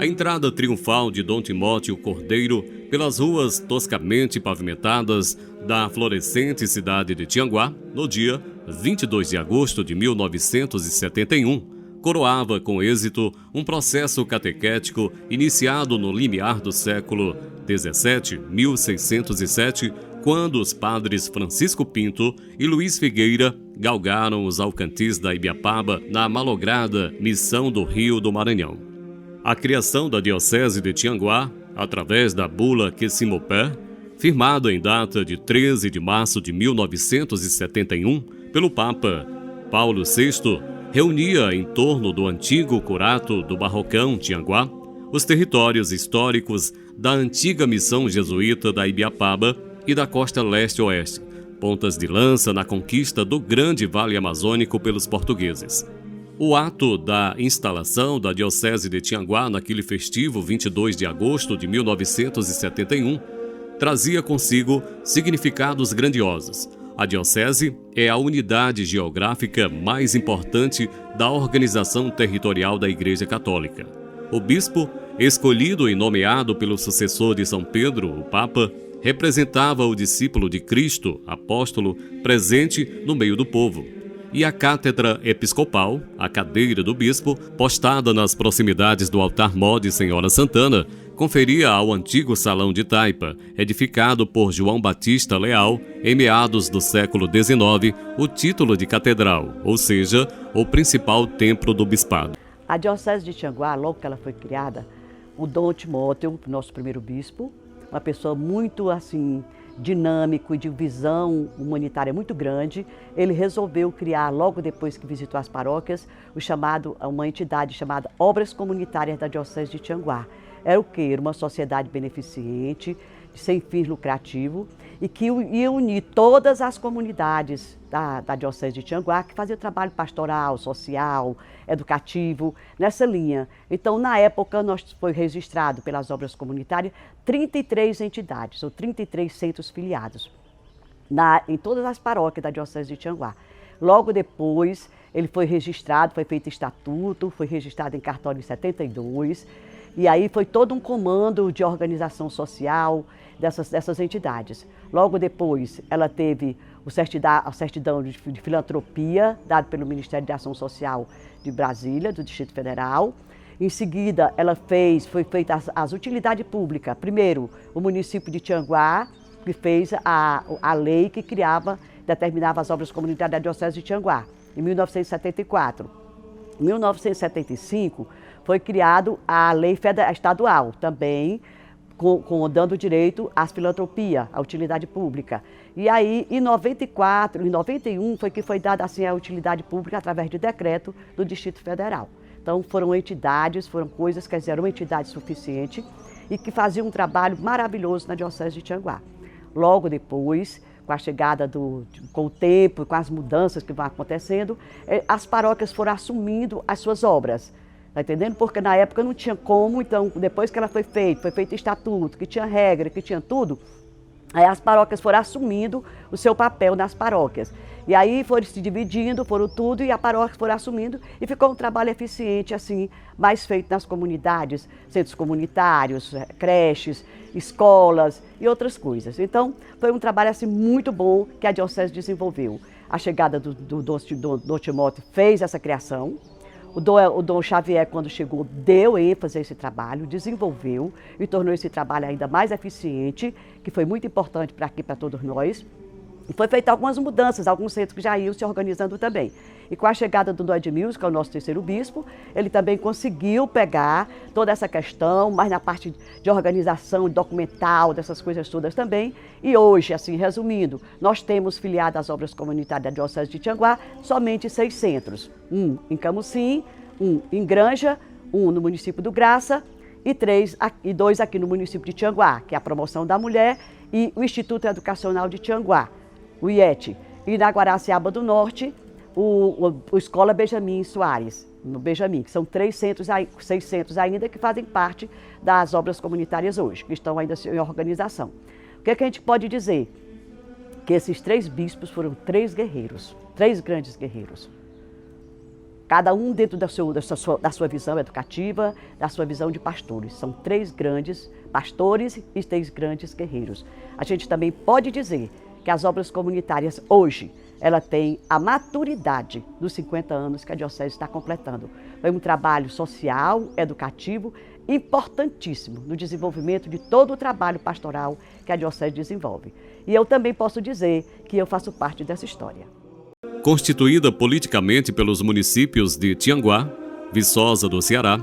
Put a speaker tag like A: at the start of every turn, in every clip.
A: A entrada triunfal de Dom Timóteo Cordeiro pelas ruas toscamente pavimentadas da florescente cidade de Tianguá, no dia 22 de agosto de 1971, coroava com êxito um processo catequético iniciado no limiar do século XVII, 1607, quando os padres Francisco Pinto e Luiz Figueira galgaram os alcantis da Ibiapaba na malograda Missão do Rio do Maranhão. A criação da Diocese de Tianguá, através da bula Quessimopé, firmada em data de 13 de março de 1971 pelo Papa Paulo VI, reunia em torno do antigo curato do Barrocão Tianguá os territórios históricos da antiga missão jesuíta da Ibiapaba e da costa leste-oeste, pontas de lança na conquista do grande Vale Amazônico pelos portugueses. O ato da instalação da Diocese de Tianguá naquele festivo 22 de agosto de 1971 trazia consigo significados grandiosos. A Diocese é a unidade geográfica mais importante da organização territorial da Igreja Católica. O bispo, escolhido e nomeado pelo sucessor de São Pedro, o Papa, representava o discípulo de Cristo, apóstolo, presente no meio do povo. E a cátedra episcopal, a cadeira do bispo, postada nas proximidades do altar-mor de Senhora Santana, conferia ao antigo salão de taipa, edificado por João Batista Leal, em meados do século XIX, o título de catedral, ou seja, o principal templo do bispado.
B: A Diocese de Tianguá, logo que ela foi criada, o Dom Timóteo, nosso primeiro bispo, uma pessoa muito dinâmico e de visão humanitária muito grande, ele resolveu criar, logo depois que visitou as paróquias, uma entidade chamada Obras Comunitárias da Diocese de Tianguá. Era o quê? Era uma sociedade beneficente, sem fins lucrativos, e que ia unir todas as comunidades da Diocese de Tianguá, que fazia trabalho pastoral, social, educativo, nessa linha. Então, na época, foi registrado pelas obras comunitárias 33 entidades, ou 33 centros filiados, em todas as paróquias da Diocese de Tianguá. Logo depois, ele foi registrado, foi feito estatuto, foi registrado em cartório em 72, e aí foi todo um comando de organização social dessas entidades. Logo depois, ela teve a certidão de filantropia, dado pelo Ministério de Ação Social de Brasília, do Distrito Federal. Em seguida, foi feita as utilidades públicas. Primeiro, o município de Tianguá, que fez a lei que determinava as obras comunitárias da Diocese de Tianguá, em 1974. Em 1975, foi criado a lei estadual, também dando direito às filantropias, à utilidade pública. E aí, em 91, foi que foi dada a utilidade pública através de decreto do Distrito Federal. Então, foram coisas que eram entidades suficientes e que faziam um trabalho maravilhoso na Diocese de Tianguá. Logo depois, com a chegada com o tempo, com as mudanças que vão acontecendo, as paróquias foram assumindo as suas obras. Tá entendendo? Porque na época não tinha como, então depois que ela foi feito estatuto, que tinha regra, que tinha tudo, aí as paróquias foram assumindo o seu papel nas paróquias. E aí foram se dividindo, foram tudo, e a paróquia foram assumindo, e ficou um trabalho eficiente, mais feito nas comunidades, centros comunitários, creches, escolas e outras coisas. Então, foi um trabalho muito bom que a Diocese desenvolveu. A chegada do Dom Timóteo fez essa criação. O Dom Xavier, quando chegou, deu ênfase a esse trabalho, desenvolveu e tornou esse trabalho ainda mais eficiente, que foi muito importante para todos nós. E foi feita algumas mudanças, alguns centros que já iam se organizando também. E com a chegada do Dom Edmilson, que é o nosso terceiro bispo, ele também conseguiu pegar toda essa questão, mas na parte de organização, documental, dessas coisas todas também. E hoje, resumindo, nós temos filiado às obras comunitárias da Diocese de Tianguá somente 6 centros. Um em Camusim, um em Granja, um no município do Graça e 2 aqui no município de Tianguá, que é a Promoção da Mulher e o Instituto Educacional de Tianguá, o IET. E na Guaraciaba do Norte, o Escola Benjamin Soares, no Benjamin, que são 6 centros ainda que fazem parte das obras comunitárias hoje, que estão ainda em organização. O que é que a gente pode dizer? Que esses 3 bispos foram 3 guerreiros, 3 grandes guerreiros. cada um dentro da sua visão educativa, da sua visão de pastores. São 3 grandes pastores e 3 grandes guerreiros. A gente também pode dizer que as obras comunitárias hoje, ela tem a maturidade dos 50 anos que a Diocese está completando. Foi um trabalho social, educativo, importantíssimo no desenvolvimento de todo o trabalho pastoral que a Diocese desenvolve. E eu também posso dizer que eu faço parte dessa história.
A: Constituída politicamente pelos municípios de Tianguá, Viçosa do Ceará,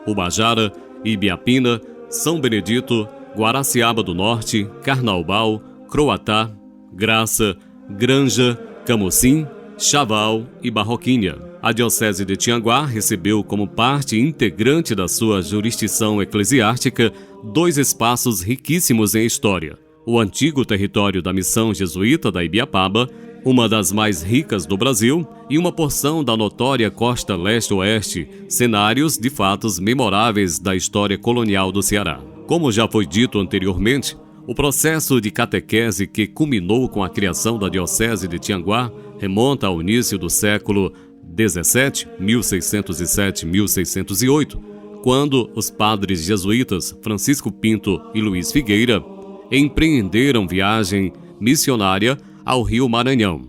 A: Ubajara, Ibiapina, São Benedito, Guaraciaba do Norte, Carnaubal, Croatá, Graça, Granja, Camocim, Chaval e Barroquinha. A Diocese de Tianguá recebeu como parte integrante da sua jurisdição eclesiástica 2 espaços riquíssimos em história. O antigo território da missão jesuíta da Ibiapaba, uma das mais ricas do Brasil, e uma porção da notória costa leste-oeste, cenários de fatos memoráveis da história colonial do Ceará. Como já foi dito anteriormente, o processo de catequese que culminou com a criação da Diocese de Tianguá remonta ao início do século XVII, 1607-1608, quando os padres jesuítas Francisco Pinto e Luiz Figueira empreenderam viagem missionária ao Rio Maranhão.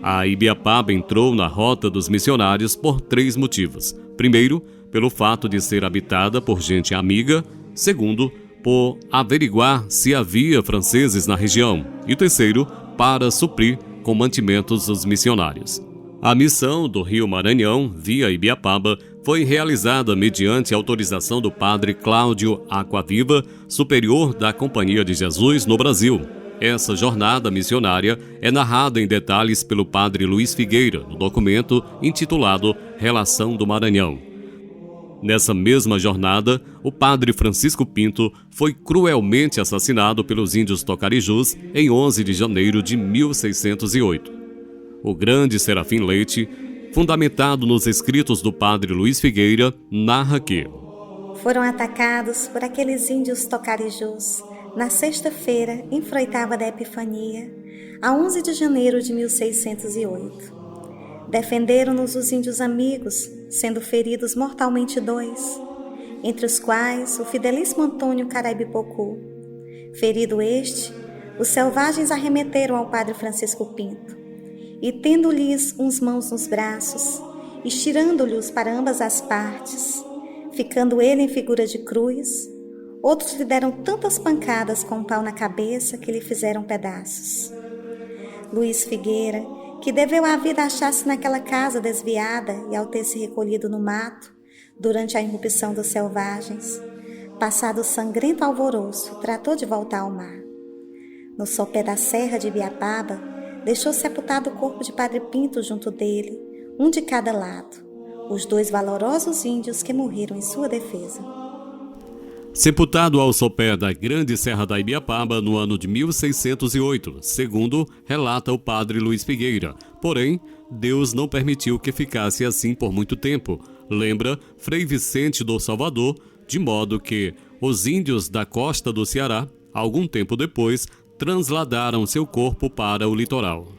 A: A Ibiapaba entrou na rota dos missionários por 3 motivos. Primeiro, pelo fato de ser habitada por gente amiga. Segundo, por averiguar se havia franceses na região. E terceiro, para suprir com mantimentos os missionários. A missão do Rio Maranhão, via Ibiapaba, foi realizada mediante autorização do padre Cláudio Aquaviva, superior da Companhia de Jesus no Brasil. Essa jornada missionária é narrada em detalhes pelo padre Luiz Figueira, no documento intitulado Relação do Maranhão. Nessa mesma jornada, o padre Francisco Pinto foi cruelmente assassinado pelos índios Tocarijus em 11 de janeiro de 1608. O grande Serafim Leite, fundamentado nos escritos do padre Luiz Figueira, narra que
C: foram atacados por aqueles índios Tocarijus na sexta-feira enfroitada da Epifania, a 11 de janeiro de 1608. Defenderam-nos os índios amigos, sendo feridos mortalmente 2, entre os quais o fidelíssimo Antônio Caraibipocu. Ferido este, os selvagens arremeteram ao padre Francisco Pinto, e tendo-lhes uns mãos nos braços, estirando-lhes para ambas as partes, ficando ele em figura de cruz, outros lhe deram tantas pancadas com um pau na cabeça que lhe fizeram pedaços. Luiz Figueira, que deveu a vida achar-se naquela casa desviada e ao ter se recolhido no mato, durante a irrupção dos selvagens, passado o sangrento alvoroço, tratou de voltar ao mar. No sopé da serra de Ibiapaba, deixou sepultado o corpo de Padre Pinto junto dele, um de cada lado, os 2 valorosos índios que morreram em sua defesa.
A: Sepultado ao sopé da grande serra da Ibiapaba no ano de 1608, segundo relata o padre Luiz Figueira. Porém, Deus não permitiu que ficasse assim por muito tempo, lembra Frei Vicente do Salvador, de modo que os índios da costa do Ceará, algum tempo depois, transladaram seu corpo para o litoral.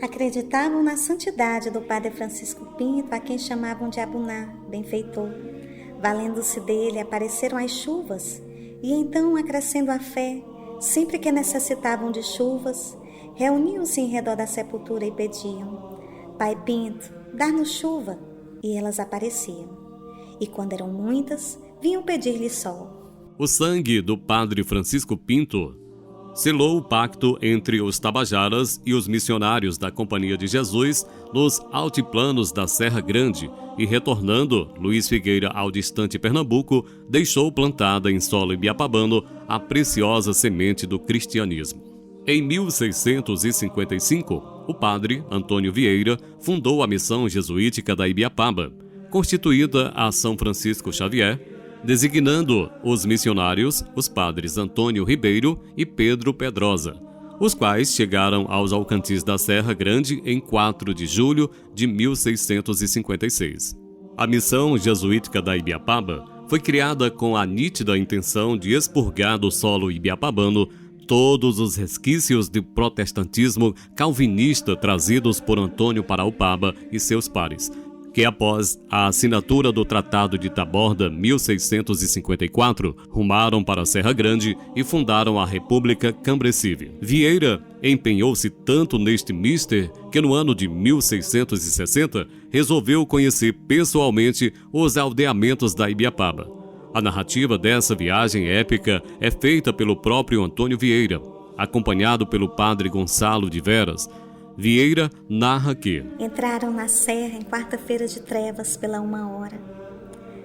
C: Acreditavam na santidade do padre Francisco Pinto, a quem chamavam de Abuná, benfeitor. Valendo-se dele, apareceram as chuvas, e então, acrescendo a fé, sempre que necessitavam de chuvas, reuniam-se em redor da sepultura e pediam: Pai Pinto, dá-nos chuva, e elas apareciam. E quando eram muitas, vinham pedir-lhe sol.
A: O sangue do padre Francisco Pinto selou o pacto entre os tabajaras e os missionários da Companhia de Jesus nos altiplanos da Serra Grande e, retornando Luiz Figueira ao distante Pernambuco, deixou plantada em solo ibiapabano a preciosa semente do cristianismo. Em 1655, o padre Antônio Vieira fundou a missão jesuítica da Ibiapaba, constituída a São Francisco Xavier, designando os missionários os padres Antônio Ribeiro e Pedro Pedrosa, os quais chegaram aos Alcantis da Serra Grande em 4 de julho de 1656. A missão jesuítica da Ibiapaba foi criada com a nítida intenção de expurgar do solo ibiapabano todos os resquícios de protestantismo calvinista trazidos por Antônio Paraupaba e seus pares, que após a assinatura do Tratado de Taborda, 1654, rumaram para a Serra Grande e fundaram a República Cambrecive. Vieira empenhou-se tanto neste mister que no ano de 1660 resolveu conhecer pessoalmente os aldeamentos da Ibiapaba. A narrativa dessa viagem épica é feita pelo próprio Antônio Vieira, acompanhado pelo padre Gonçalo de Veras. Vieira narra que
C: entraram na serra em quarta-feira de trevas pela 1h,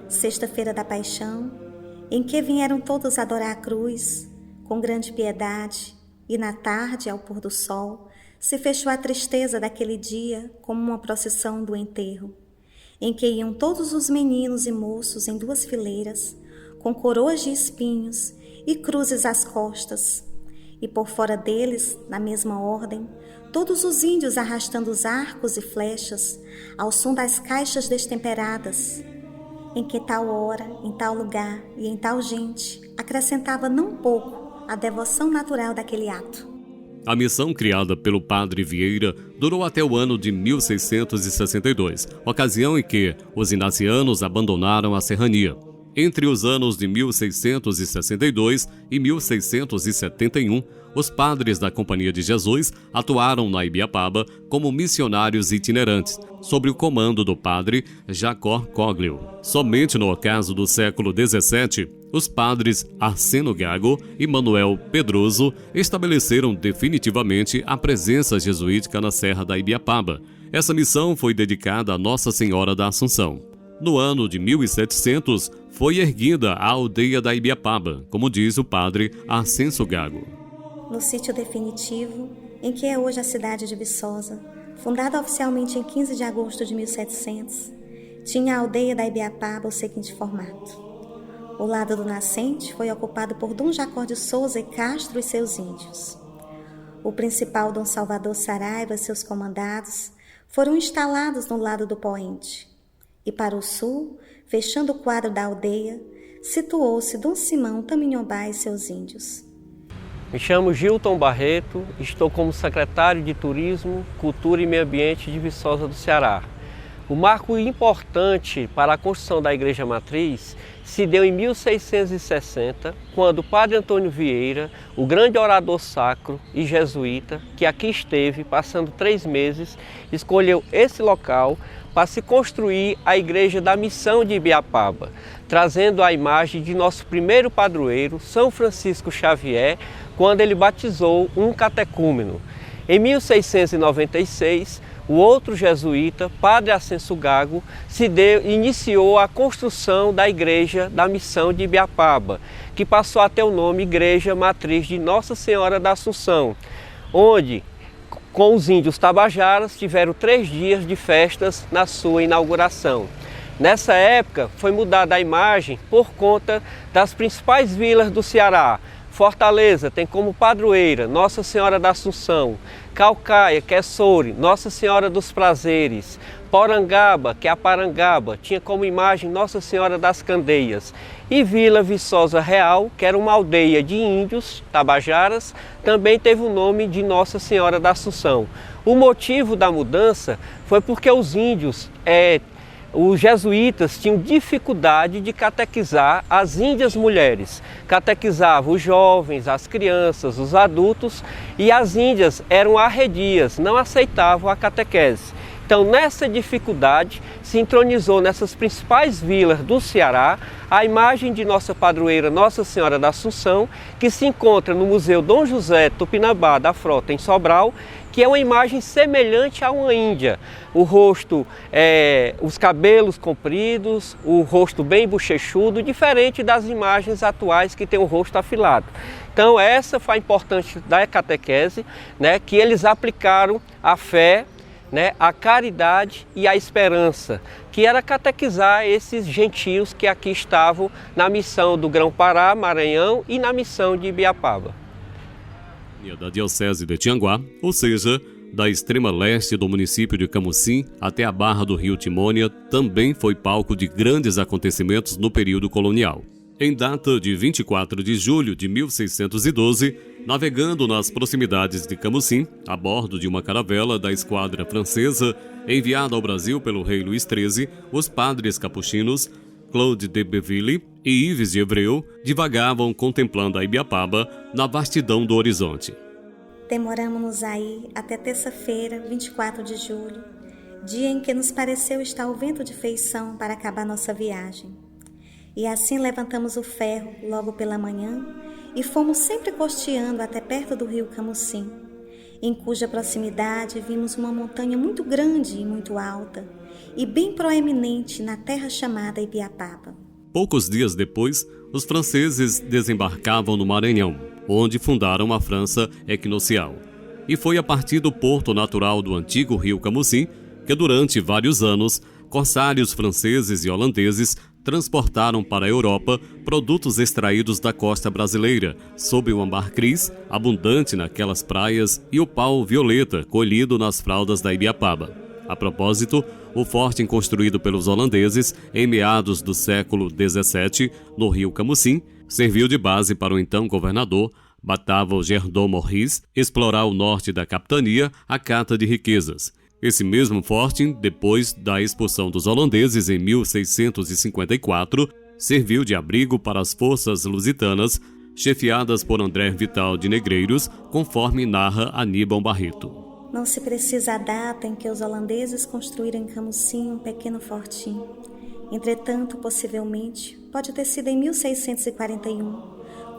C: sexta-feira da paixão, em que vieram todos adorar a cruz com grande piedade, e na tarde, ao pôr do sol, se fechou a tristeza daquele dia como uma procissão do enterro, em que iam todos os meninos e moços em 2 fileiras, com coroas de espinhos e cruzes às costas, e por fora deles, na mesma ordem, todos os índios arrastando os arcos e flechas ao som das caixas destemperadas, em que tal hora, em tal lugar e em tal gente acrescentava não pouco a devoção natural daquele ato.
A: A missão criada pelo padre Vieira durou até o ano de 1662, ocasião em que os inacianos abandonaram a serrania. Entre os anos de 1662 e 1671, os padres da Companhia de Jesus atuaram na Ibiapaba como missionários itinerantes, sob o comando do padre Jacó Coglio. Somente no ocaso do século XVII, os padres Arsênio Gago e Manuel Pedroso estabeleceram definitivamente a presença jesuítica na Serra da Ibiapaba. Essa missão foi dedicada a Nossa Senhora da Assunção. No ano de 1700, foi erguida a aldeia da Ibiapaba, como diz o padre Arsênio Gago.
C: No sítio definitivo, em que é hoje a cidade de Viçosa, fundada oficialmente em 15 de agosto de 1700, tinha a aldeia da Ibiapaba o seguinte formato. O lado do nascente foi ocupado por Dom Jacó de Souza e Castro e seus índios. O principal Dom Salvador Saraiva e seus comandados foram instalados no lado do poente. E para o sul, fechando o quadro da aldeia, situou-se Dom Simão Taminhobá e seus índios.
D: Me chamo Gilton Barreto, estou como secretário de Turismo, Cultura e Meio Ambiente de Viçosa do Ceará. O marco importante para a construção da Igreja Matriz se deu em 1660, quando o padre Antônio Vieira, o grande orador sacro e jesuíta, que aqui esteve passando 3 meses, escolheu esse local para se construir a Igreja da Missão de Ibiapaba, trazendo a imagem de nosso primeiro padroeiro, São Francisco Xavier, quando ele batizou um catecúmeno. Em 1696, o outro jesuíta, padre Arsênio Gago, iniciou a construção da Igreja da Missão de Ibiapaba, que passou a ter o nome Igreja Matriz de Nossa Senhora da Assunção, onde, com os índios tabajaras, tiveram 3 dias de festas na sua inauguração. Nessa época, foi mudada a imagem por conta das principais vilas do Ceará. Fortaleza tem como padroeira Nossa Senhora da Assunção, Caucaia, que é Soure, Nossa Senhora dos Prazeres, Porangaba, que é a Parangaba, tinha como imagem Nossa Senhora das Candeias, e Vila Viçosa Real, que era uma aldeia de índios tabajaras, também teve o nome de Nossa Senhora da Assunção. O motivo da mudança foi porque os índios, os jesuítas tinham dificuldade de catequizar as índias mulheres. Catequizavam os jovens, as crianças, os adultos, e as índias eram arredias, não aceitavam a catequese. Então, nessa dificuldade, se entronizou nessas principais vilas do Ceará a imagem de nossa padroeira Nossa Senhora da Assunção, que se encontra no Museu Dom José Tupinambá da Frota, em Sobral, que é uma imagem semelhante a uma índia. O rosto, os cabelos compridos, o rosto bem bochechudo, diferente das imagens atuais que tem o rosto afilado. Então, essa foi a importância da catequese, né, que eles aplicaram a fé, né, a caridade e a esperança, que era catequizar esses gentios que aqui estavam na missão do Grão-Pará, Maranhão, e na missão de Ibiapaba.
A: Da Diocese de Tianguá, ou seja, da extrema leste do município de Camusim até a Barra do Rio Timônia, também foi palco de grandes acontecimentos no período colonial. Em data de 24 de julho de 1612, Navegando nas proximidades de Camusim, a bordo de uma caravela da esquadra francesa enviada ao Brasil pelo rei Luís XIII, os padres capuchinos Claude de Beville e Yves de Evreux divagavam contemplando a Ibiapaba na vastidão do horizonte.
C: Demoramos-nos aí até terça-feira, 24 de julho, dia em que nos pareceu estar o vento de feição para acabar nossa viagem. E assim levantamos o ferro logo pela manhã e fomos sempre costeando até perto do rio Camusim, em cuja proximidade vimos uma montanha muito grande e muito alta, e bem proeminente na terra chamada Ibiapaba.
A: Poucos dias depois, os franceses desembarcavam no Maranhão, onde fundaram a França Equinocial. E foi a partir do porto natural do antigo rio Camusim que durante vários anos, corsários franceses e holandeses transportaram para a Europa produtos extraídos da costa brasileira, sob o ambarcris, abundante naquelas praias, e o pau violeta, colhido nas fraldas da Ibiapaba. A propósito, o forte construído pelos holandeses em meados do século XVII, no rio Camusim, serviu de base para o então governador Batavo Gerdon Morris explorar o norte da capitania à cata de riquezas. Esse mesmo forte, depois da expulsão dos holandeses em 1654, serviu de abrigo para as forças lusitanas, chefiadas por André Vital de Negreiros, conforme narra Aníbal Barreto.
C: Não se precisa a data em que os holandeses construíram em Camusim um pequeno fortinho. Entretanto, possivelmente, pode ter sido em 1641,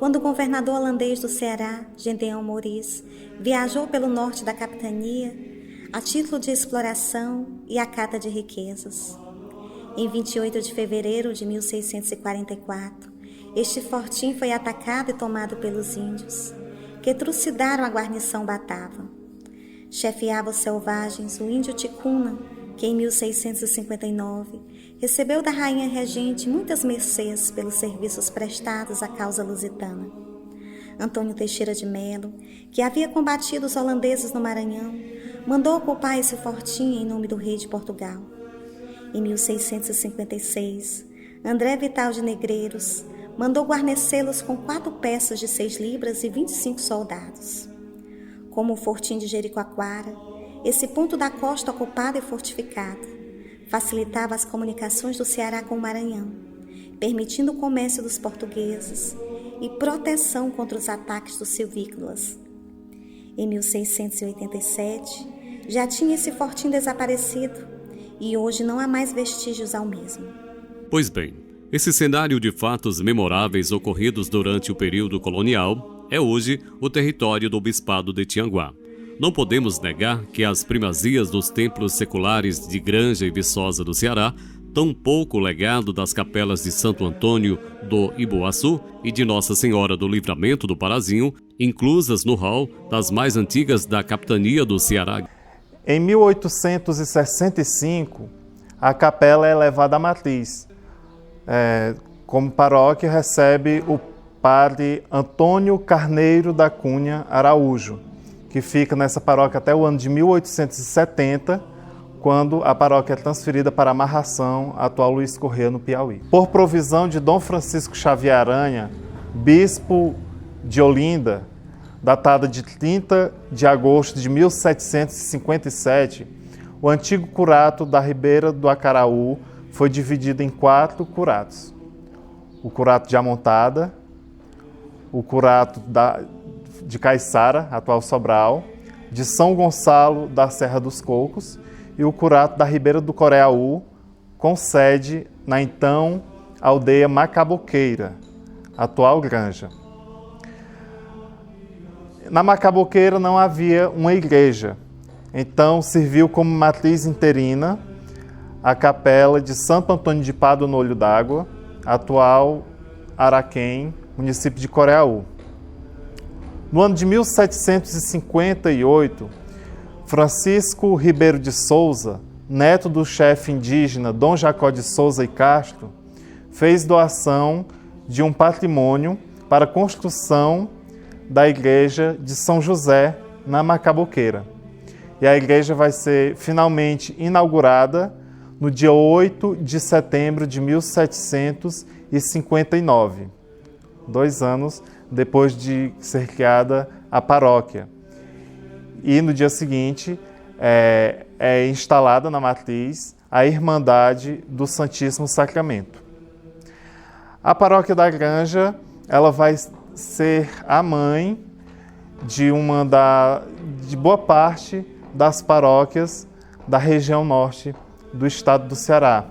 C: quando o governador holandês do Ceará, Gedeon Maurice, viajou pelo norte da capitania a título de exploração e a cata de riquezas. Em 28 de fevereiro de 1644, este fortim foi atacado e tomado pelos índios, que trucidaram a guarnição Batava. Chefiava os selvagens o índio Ticuna, que em 1659 recebeu da rainha regente muitas mercês pelos serviços prestados à causa lusitana. Antônio Teixeira de Melo, que havia combatido os holandeses no Maranhão, mandou ocupar esse fortinho em nome do rei de Portugal. Em 1656, André Vital de Negreiros mandou guarnecê-los com 4 peças de 6 libras e 25 soldados. Como o fortim de Jericoacoara, esse ponto da costa ocupado e fortificado facilitava as comunicações do Ceará com o Maranhão, permitindo o comércio dos portugueses e proteção contra os ataques dos silvícolas. Em 1687, já tinha esse fortim desaparecido e hoje não há mais vestígios ao mesmo.
A: Pois bem, esse cenário de fatos memoráveis ocorridos durante o período colonial é hoje o território do Bispado de Tianguá. Não podemos negar que as primazias dos templos seculares de Granja e Viçosa do Ceará, tampouco o legado das capelas de Santo Antônio do Iboaçu e de Nossa Senhora do Livramento do Parazinho, inclusas no hall das mais antigas da capitania do Ceará.
E: Em 1865, a capela é elevada à matriz. Como paróquia, recebe o padre Antônio Carneiro da Cunha Araújo, que fica nessa paróquia até o ano de 1870, quando a paróquia é transferida para a Amarração, atual Luiz Correia, no Piauí. Por provisão de Dom Francisco Xavier Aranha, bispo de Olinda, datada de 30 de agosto de 1757, o antigo curato da Ribeira do Acaraú foi dividido em 4 curatos. O curato de Amontada, o curato de Caiçara, atual Sobral, de São Gonçalo da Serra dos Cocos e o curato da Ribeira do Coreaú, com sede na então aldeia Macaboqueira, atual Granja. Na Macaboqueira não havia uma igreja, então serviu como matriz interina a capela de Santo Antônio de Pádua no Olho d'Água, atual Araquém, município de Coreaú. No ano de 1758, Francisco Ribeiro de Souza, neto do chefe indígena Dom Jacó de Souza e Castro, fez doação de um patrimônio para a construção da igreja de São José, na Macaboqueira. E a igreja vai ser finalmente inaugurada no dia 8 de setembro de 1759, 2 anos depois de ser criada a paróquia. E no dia seguinte é instalada na matriz a Irmandade do Santíssimo Sacramento. A paróquia da Granja, ela vai ser a mãe de boa parte das paróquias da região norte do estado do Ceará.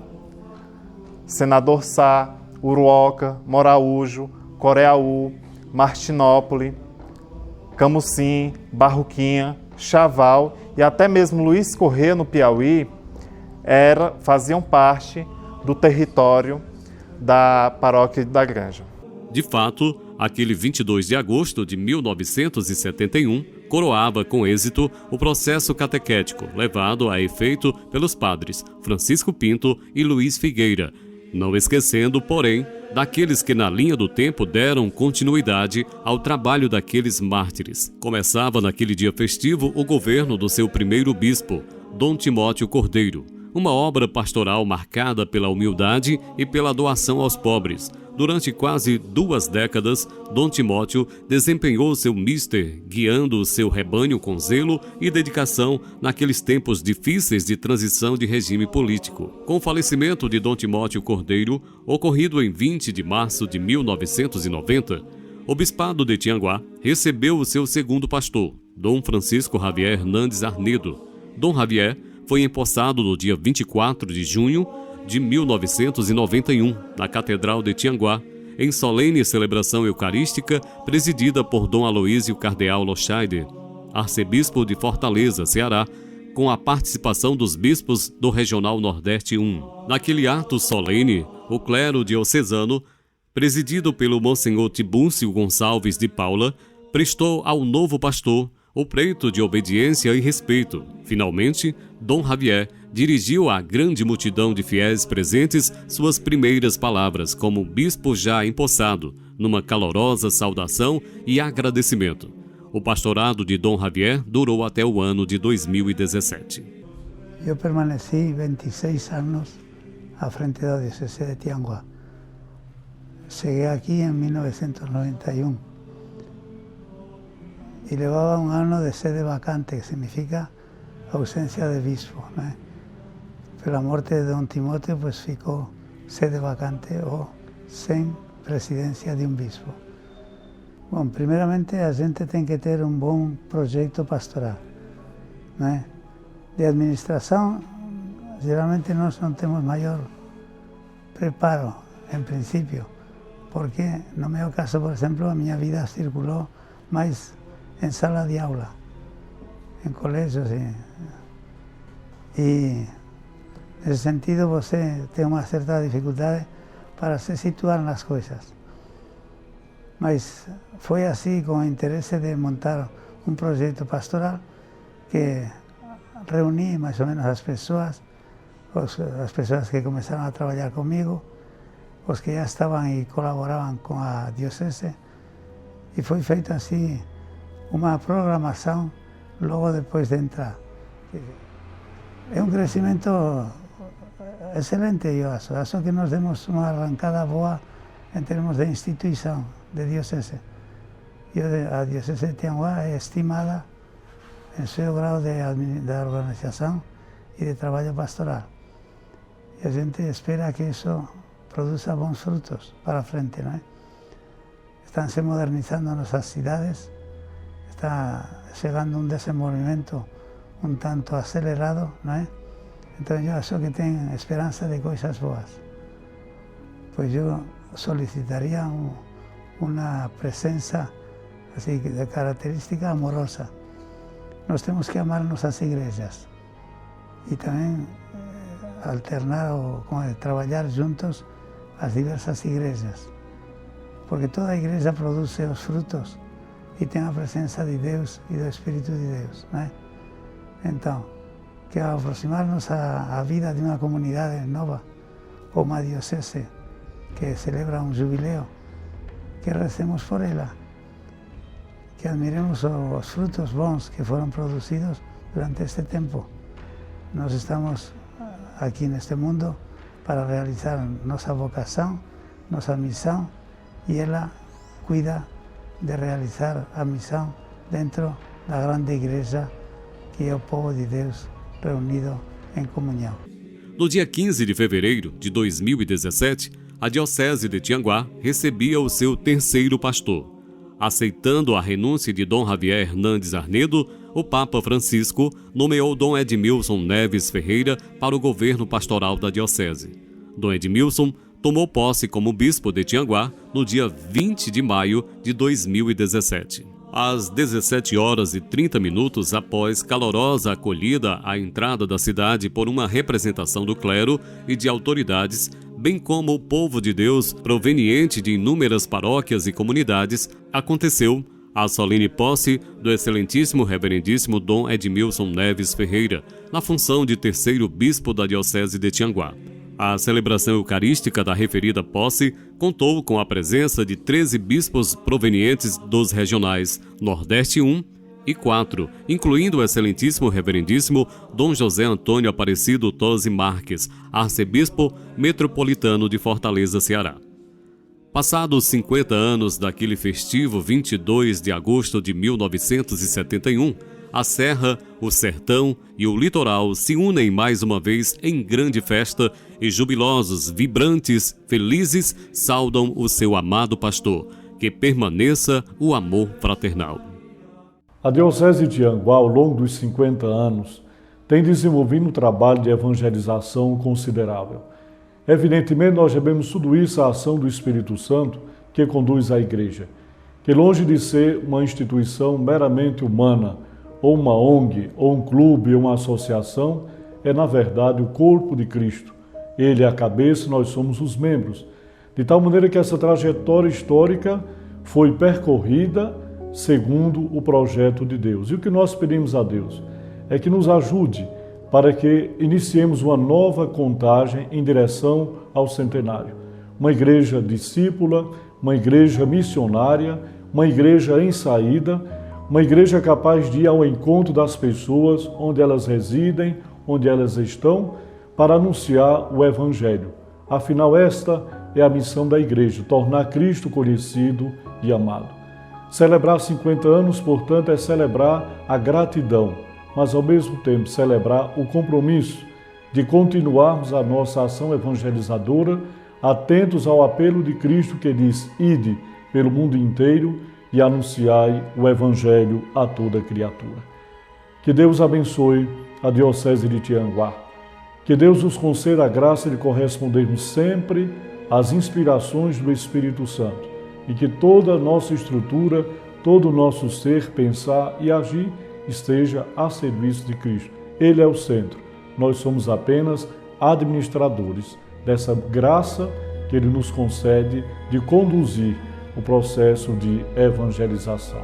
E: Senador Sá, Uruoca, Moraújo, Coreaú, Martinópole, Camucim, Barroquinha, Chaval e até mesmo Luiz Corrêa, no Piauí, faziam parte do território da paróquia da Granja.
A: De fato, aquele 22 de agosto de 1971 coroava com êxito o processo catequético levado a efeito pelos padres Francisco Pinto e Luiz Figueira, não esquecendo, porém, daqueles que na linha do tempo deram continuidade ao trabalho daqueles mártires. Começava naquele dia festivo o governo do seu primeiro bispo, Dom Timóteo Cordeiro, uma obra pastoral marcada pela humildade e pela doação aos pobres. Durante quase 2 décadas, Dom Timóteo desempenhou seu mister, guiando o seu rebanho com zelo e dedicação naqueles tempos difíceis de transição de regime político. Com o falecimento de Dom Timóteo Cordeiro, ocorrido em 20 de março de 1990, o Bispado de Tianguá recebeu o seu segundo pastor, Dom Francisco Javier Hernandes Arnedo. Dom Javier foi empossado no dia 24 de junho de 1991, na Catedral de Tianguá, em solene celebração eucarística presidida por Dom Aloísio Cardeal Lochaide, arcebispo de Fortaleza, Ceará, com a participação dos bispos do Regional Nordeste I. Naquele ato solene, o clero diocesano, presidido pelo Monsenhor Tibúncio Gonçalves de Paula, prestou ao novo pastor o preito de obediência e respeito. Finalmente, Dom Javier dirigiu à grande multidão de fiéis presentes suas primeiras palavras como bispo já empossado, numa calorosa saudação e agradecimento. O pastorado de Dom Javier durou até o ano de 2017.
F: Eu permaneci 26 anos à frente da Diocese de Tianguá. Cheguei aqui em 1991 y levaba un ano de sede vacante, que significa ausencia de bispo, ¿no? Pela morte de Dom Timóteo, pues ficou sede vacante ou sem presidência de um bispo. Bom, primeiramente a gente tem que ter um bom projeto pastoral, né? De administração, geralmente nós não temos maior preparo, em princípio, porque no meu caso, por exemplo, a minha vida circulou mais em sala de aula, em colégios, e nesse sentido você tem uma certa dificuldade para se situar nas coisas. Mas foi assim, com o interesse de montar um projeto pastoral, que reuni mais ou menos as pessoas que começaram a trabalhar comigo, os que já estavam e colaboravam com a diocese, e foi feito assim uma programação logo depois de entrar. É um crescimento excelente, eu acho que nós demos uma arrancada boa em termos de instituição, de diocese. A diocese de Tianguá é estimada em seu grau de organização e de trabalho pastoral. E a gente espera que isso produza bons frutos para frente, não é? Estão se modernizando nossas cidades, está chegando um desenvolvimento um tanto acelerado, não é? Então eu acho que tem esperança de coisas boas. Pois eu solicitaria uma presença assim, de característica amorosa. Nós temos que amar nossas igrejas e também alternar ou trabalhar juntos as diversas igrejas, porque toda igreja produz seus frutos e tem a presença de Deus e do Espírito de Deus, não é? Então, que ao aproximar-nos à vida de uma comunidade nova, ou uma diocese que celebra um jubileu, que recemos por ela, que admiremos os frutos bons que foram produzidos durante este tempo. Nós estamos aqui neste mundo para realizar nossa vocação, nossa missão, e ela cuida de realizar a missão dentro da grande igreja que é o povo de Deus reunido em comunhão.
A: No dia 15 de fevereiro de 2017, a Diocese de Tianguá recebia o seu terceiro pastor. Aceitando a renúncia de Dom Javier Hernandes Arnedo, o Papa Francisco nomeou Dom Edmilson Neves Ferreira para o governo pastoral da Diocese. Dom Edmilson tomou posse como bispo de Tianguá no dia 20 de maio de 2017. Às 17h30, após calorosa acolhida à entrada da cidade por uma representação do clero e de autoridades, bem como o povo de Deus proveniente de inúmeras paróquias e comunidades, aconteceu a solene posse do excelentíssimo reverendíssimo Dom Edmilson Neves Ferreira, na função de terceiro bispo da Diocese de Tianguá. A celebração eucarística da referida posse contou com a presença de 13 bispos provenientes dos regionais Nordeste 1 e 4, incluindo o excelentíssimo reverendíssimo Dom José Antônio Aparecido Tosi Marques, arcebispo metropolitano de Fortaleza, Ceará. Passados 50 anos daquele festivo 22 de agosto de 1971, a Serra, o Sertão e o Litoral se unem mais uma vez em grande festa e jubilosos, vibrantes, felizes, saudam o seu amado pastor. Que permaneça o amor fraternal.
G: A Diocese de Tianguá, ao longo dos 50 anos, tem desenvolvido um trabalho de evangelização considerável. Evidentemente, nós devemos tudo isso à ação do Espírito Santo que conduz a Igreja, que longe de ser uma instituição meramente humana, ou uma ONG, ou um clube, ou uma associação, é na verdade o corpo de Cristo. Ele é a cabeça, nós somos os membros. De tal maneira que essa trajetória histórica foi percorrida segundo o projeto de Deus. E o que nós pedimos a Deus é que nos ajude para que iniciemos uma nova contagem em direção ao centenário. Uma igreja discípula, uma igreja missionária, uma igreja em saída, uma igreja capaz de ir ao encontro das pessoas onde elas residem, onde elas estão, para anunciar o Evangelho. Afinal, esta é a missão da igreja, tornar Cristo conhecido e amado. Celebrar 50 anos, portanto, é celebrar a gratidão, mas ao mesmo tempo celebrar o compromisso de continuarmos a nossa ação evangelizadora, atentos ao apelo de Cristo que diz: ide pelo mundo inteiro e anunciai o Evangelho a toda criatura. Que Deus abençoe a Diocese de Tianguá. Que Deus nos conceda a graça de correspondermos sempre às inspirações do Espírito Santo e que toda a nossa estrutura, todo o nosso ser, pensar e agir esteja a serviço de Cristo. Ele é o centro. Nós somos apenas administradores dessa graça que Ele nos concede de conduzir o processo de evangelização.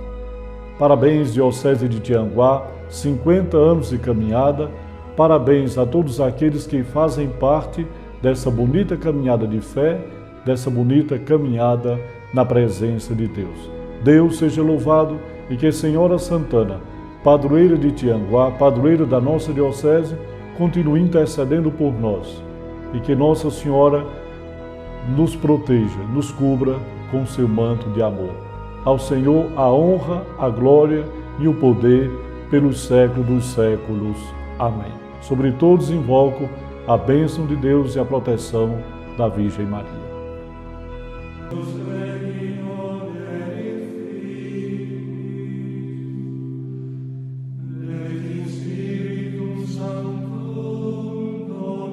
G: Parabéns, Diocese de Tianguá, 50 anos de caminhada. Parabéns a todos aqueles que fazem parte dessa bonita caminhada de fé, dessa bonita caminhada na presença de Deus. Deus seja louvado e que Senhora Santana, padroeira de Tianguá, padroeira da nossa Diocese, continue intercedendo por nós e que Nossa Senhora nos proteja, nos cubra com seu manto de amor. Ao Senhor a honra, a glória e o poder pelos séculos dos séculos. Amém. Sobre todos invoco a bênção de Deus e a proteção da Virgem Maria.